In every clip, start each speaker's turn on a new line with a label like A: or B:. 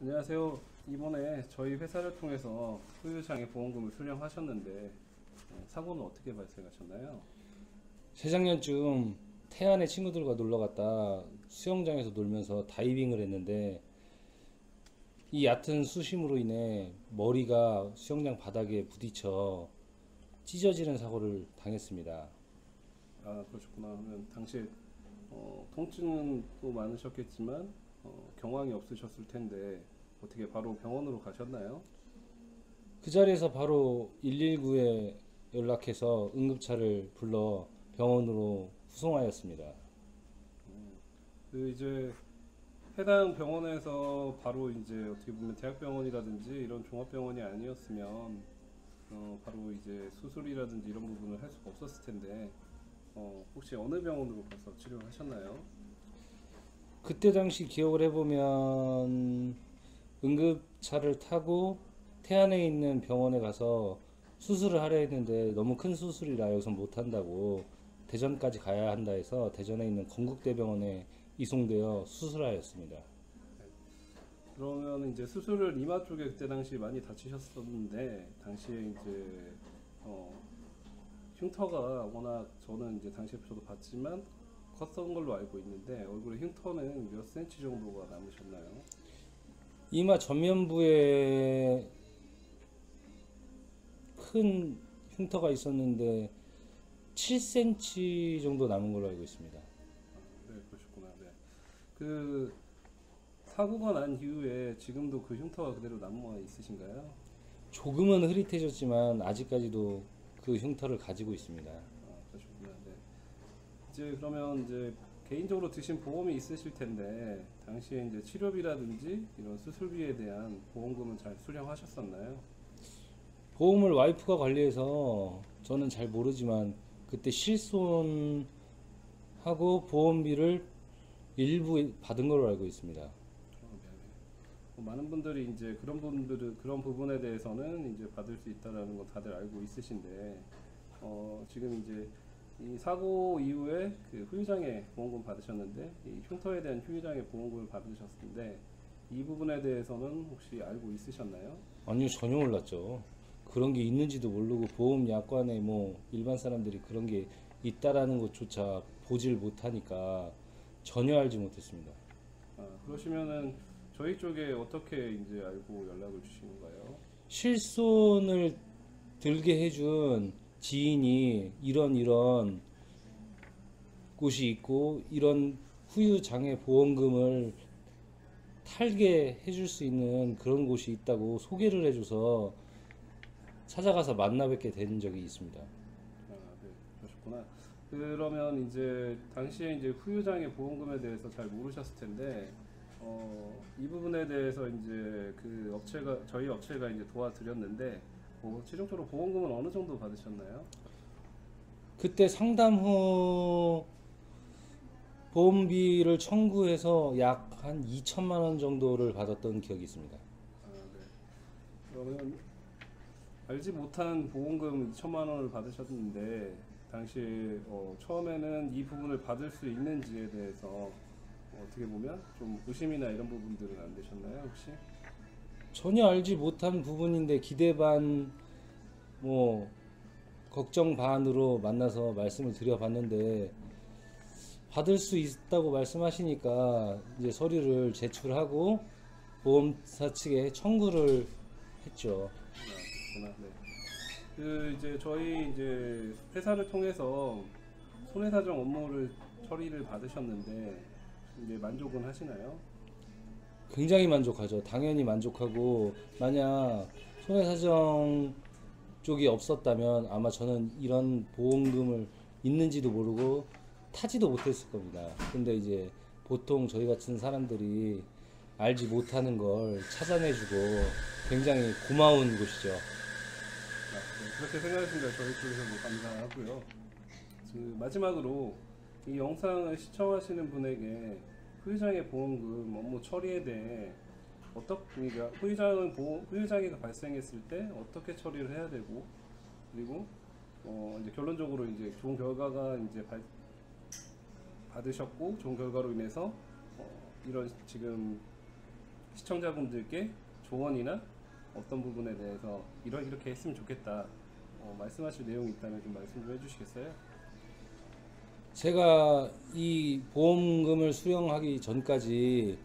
A: 안녕하세요. 이번에 저희 회사를 통해서 후유장애 보험금을 수령하셨는데 사고는 어떻게 발생하셨나요?
B: 재작년쯤 태안에 친구들과 놀러 갔다 수영장에서 놀면서 다이빙을 했는데 이 얕은 수심으로 인해 머리가 수영장 바닥에 부딪혀 찢어지는 사고를 당했습니다.
A: 아, 그러셨구나. 그러면 당시에 통증은 또 많으셨겠지만 경황이 없으셨을 텐데 어떻게 바로 병원으로 가셨나요?
B: 그 자리에서 바로 119에 연락해서 응급차를 불러 병원으로 후송하였습니다.
A: 그 이제 해당 병원에서 바로 이제 어떻게 보면 대학병원이라든지 이런 종합병원이 아니었으면 바로 이제 수술이라든지 이런 부분을 할 수가 없었을 텐데 혹시 어느 병원으로 가서 치료를 하셨나요?
B: 그때 당시 기억을 해보면 응급차를 타고 태안에 있는 병원에 가서 수술을 하려 했는데 너무 큰 수술이라 여기서 못한다고 대전까지 가야 한다 해서 대전에 있는 건국대병원에 이송되어 수술하였습니다.
A: 그러면 이제 수술을 이마 쪽에 그때 당시 많이 다치셨었는데 당시에 이제 어, 흉터가 워낙 저는 이제 당시에 저도 봤지만 컸던 걸로 알고 있는데 얼굴에 흉터는 몇 센치 정도가 남으셨나요?
B: 이마 전면부에 큰 흉터가 있었는데 7cm 정도 남은 걸로 알고 있습니다.
A: 네, 그러셨구나. 네. 그 사고가 난 이후에 지금도 그 흉터가 그대로 남아 있으신가요?
B: 조금은 흐릿해졌지만 아직까지도 그 흉터를 가지고 있습니다.
A: 아, 그러셨구나. 네. 이제 그러면 이제 개인적으로 드신 보험이 있으실 텐데 당시에 이제 치료비라든지 이런 수술비에 대한 보험금은 잘 수령하셨었나요?
B: 보험을 와이프가 관리해서 저는 잘 모르지만 그때 실손하고 보험비를 일부 받은 걸로 알고 있습니다.
A: 네네. 많은 분들이 이제 그런 부분에 대해서는 이제 받을 수 있다라는 건 다들 알고 있으신데 지금 이제 이 사고 이후에 그 후유장애 보험금 받으셨는데 이 흉터에 대한 후유장애 보험금을 받으셨는데 이 부분에 대해서는 혹시 알고 있으셨나요?
B: 아니요, 전혀 몰랐죠. 그런 게 있는지도 모르고 보험 약관에 뭐 일반 사람들이 그런 게 있다라는 것조차 보질 못하니까 전혀 알지 못했습니다.
A: 아, 그러시면은 저희 쪽에 어떻게 이제 알고 연락을 주신 건가요?
B: 실손을 들게 해준 지인이 이런 곳이 있고 이런 후유장애 보험금을 탈게 해줄 수 있는 그런 곳이 있다고 소개를 해줘서 찾아가서 만나 뵙게 된 적이 있습니다.
A: 아, 네, 그러셨구나. 그러면 이제 당시에 이제 후유장애 보험금에 대해서 잘 모르셨을 텐데, 이 부분에 대해서 이제 그 업체가 저희 업체가 이제 도와드렸는데, 최종적으로 보험금은 어느 정도 받으셨나요?
B: 그때 상담 후 보험비를 청구해서 약 한 2천만 원 정도를 받았던 기억이 있습니다.
A: 아, 네. 그러면 알지 못한 보험금 2천만 원을 받으셨는데, 당시 처음에는 이 부분을 받을 수 있는지에 대해서 어떻게 보면 좀 의심이나 이런 부분들은 안 되셨나요, 혹시?
B: 전혀 알지 못한 부분인데 기대 반, 뭐 걱정 반으로 만나서 말씀을 드려봤는데 받을 수 있다고 말씀하시니까 이제 서류를 제출하고 보험사 측에 청구를 했죠.
A: 아, 그렇구나. 네. 그 이제 저희 이제 회사를 통해서 손해사정 업무를 처리를 받으셨는데 이제 만족은 하시나요?
B: 굉장히 만족하죠. 당연히 만족하고 만약 손해사정 쪽이 없었다면 아마 저는 이런 보험금을 있는지도 모르고 타지도 못했을 겁니다. 근데 이제 보통 저희 같은 사람들이 알지 못하는 걸 찾아내주고 굉장히 고마운 곳이죠.
A: 아, 네. 그렇게 생각하시니까 저희 쪽에서도 감사하고요. 그 마지막으로 이 영상을 시청하시는 분에게 후유장애 보험금 업무 처리에 대해 그러니까 후유장애가 발생했을 때 어떻게 처리를 해야 되고 그리고 이제 결론적으로 이제 좋은 결과가 이제 받으셨고 좋은 결과로 인해서 이런 지금 시청자분들께 조언이나 어떤 부분에 대해서 이렇게 했으면 좋겠다 말씀하실 내용이 있다면 좀 말씀 좀 해주시겠어요?
B: 제가 이 보험금을 수령하기 전까지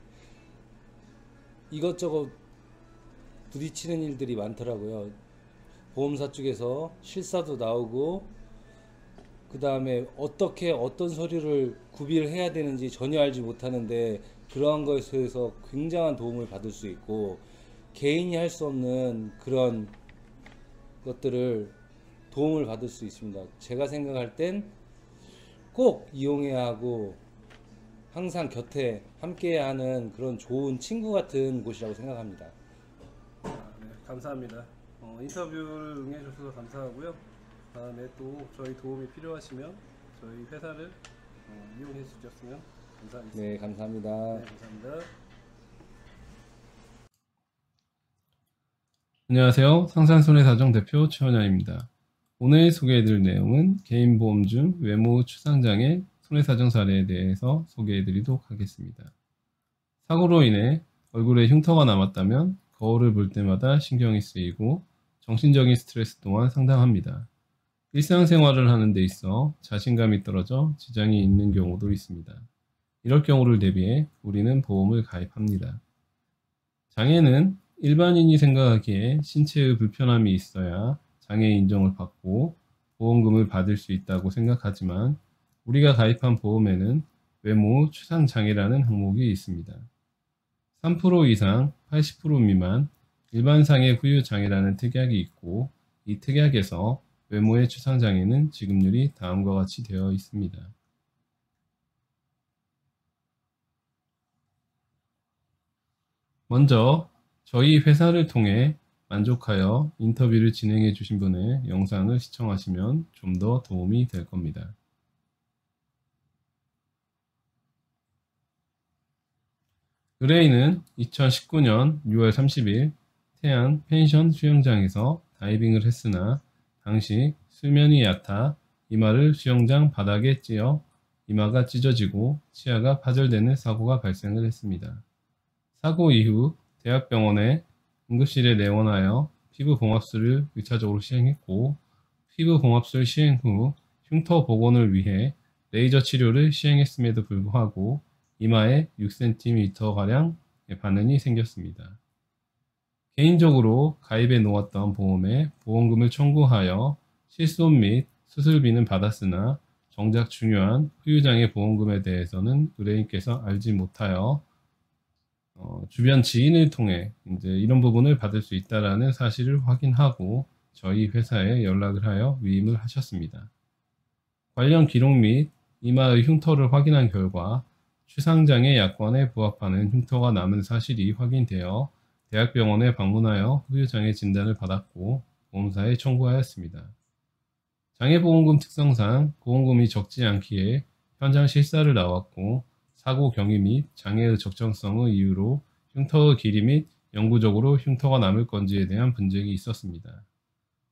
B: 이것저것 부딪히는 일들이 많더라고요. 보험사 쪽에서 실사도 나오고, 그 다음에 어떻게 어떤 서류를 구비를 해야 되는지 전혀 알지 못하는데 그러한 것에서 굉장한 도움을 받을 수 있고, 개인이 할 수 없는 그런 것들을 도움을 받을 수 있습니다. 제가 생각할 땐 꼭 이용해야 하고 항상 곁에 함께해야 하는 그런 좋은 친구 같은 곳이라고 생각합니다.
A: 네, 감사합니다. 인터뷰를 응해주셔서 감사하고요. 다음에 또 저희 도움이 필요하시면 저희 회사를 이용해 주셨으면 감사하겠습니다.
B: 네, 감사합니다.
A: 네, 감사합니다.
C: 안녕하세요. 상산손해사정 대표 최원현입니다. 오늘 소개해드릴 내용은 개인보험 중 외모 추상장애 손해사정 사례에 대해서 소개해드리도록 하겠습니다. 사고로 인해 얼굴에 흉터가 남았다면 거울을 볼 때마다 신경이 쓰이고 정신적인 스트레스 또한 상당합니다. 일상생활을 하는 데 있어 자신감이 떨어져 지장이 있는 경우도 있습니다. 이럴 경우를 대비해 우리는 보험을 가입합니다. 장애는 일반인이 생각하기에 신체의 불편함이 있어야 장애 인정을 받고 보험금을 받을 수 있다고 생각하지만 우리가 가입한 보험에는 외모 추상장애라는 항목이 있습니다. 3% 이상 80% 미만 일반상해 후유장애라는 특약이 있고, 이 특약에서 외모의 추상장애는 지급률이 다음과 같이 되어 있습니다. 먼저 저희 회사를 통해 만족하여 인터뷰를 진행해 주신 분의 영상을 시청하시면 좀 더 도움이 될 겁니다. 의뢰인은 2019년 6월 30일 태안 펜션 수영장에서 다이빙을 했으나 당시 수면이 얕아 이마를 수영장 바닥에 찧어 이마가 찢어지고 치아가 파절되는 사고가 발생을 했습니다. 사고 이후 대학병원에 응급실에 내원하여 피부봉합술을 1차적으로 시행했고, 피부봉합술 시행 후 흉터 복원을 위해 레이저 치료를 시행했음에도 불구하고 이마에 6cm가량의 반응이 생겼습니다. 개인적으로 가입해 놓았던 보험에 보험금을 청구하여 실손 및 수술비는 받았으나 정작 중요한 후유장애 보험금에 대해서는 의뢰인께서 알지 못하여 주변 지인을 통해 이제 이런 부분을 받을 수 있다라는 사실을 확인하고 저희 회사에 연락을 하여 위임을 하셨습니다. 관련 기록 및 이마의 흉터를 확인한 결과 추상장애 약관에 부합하는 흉터가 남은 사실이 확인되어 대학병원에 방문하여 후유장애 진단을 받았고 보험사에 청구하였습니다. 장애보험금 특성상 보험금이 적지 않기에 현장 실사를 나왔고, 사고 경위 및 장애의 적정성의 이유로 흉터의 길이 및 영구적으로 흉터가 남을 건지에 대한 분쟁이 있었습니다.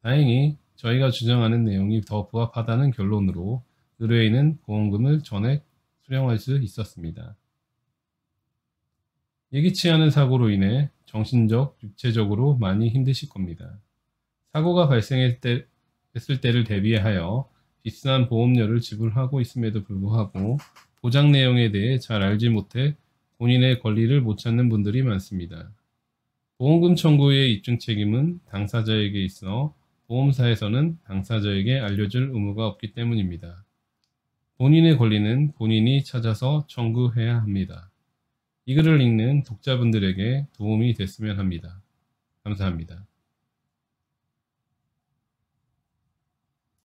C: 다행히 저희가 주장하는 내용이 더 부합하다는 결론으로 의뢰인은 보험금을 전액 수령할 수 있었습니다. 예기치 않은 사고로 인해 정신적, 육체적으로 많이 힘드실 겁니다. 사고가 발생했을 때를 대비하여 비싼 보험료를 지불하고 있음에도 불구하고 보장 내용에 대해 잘 알지 못해 본인의 권리를 못 찾는 분들이 많습니다. 보험금 청구의 입증 책임은 당사자에게 있어 보험사에서는 당사자에게 알려줄 의무가 없기 때문입니다. 본인의 권리는 본인이 찾아서 청구해야 합니다. 이 글을 읽는 독자분들에게 도움이 됐으면 합니다. 감사합니다.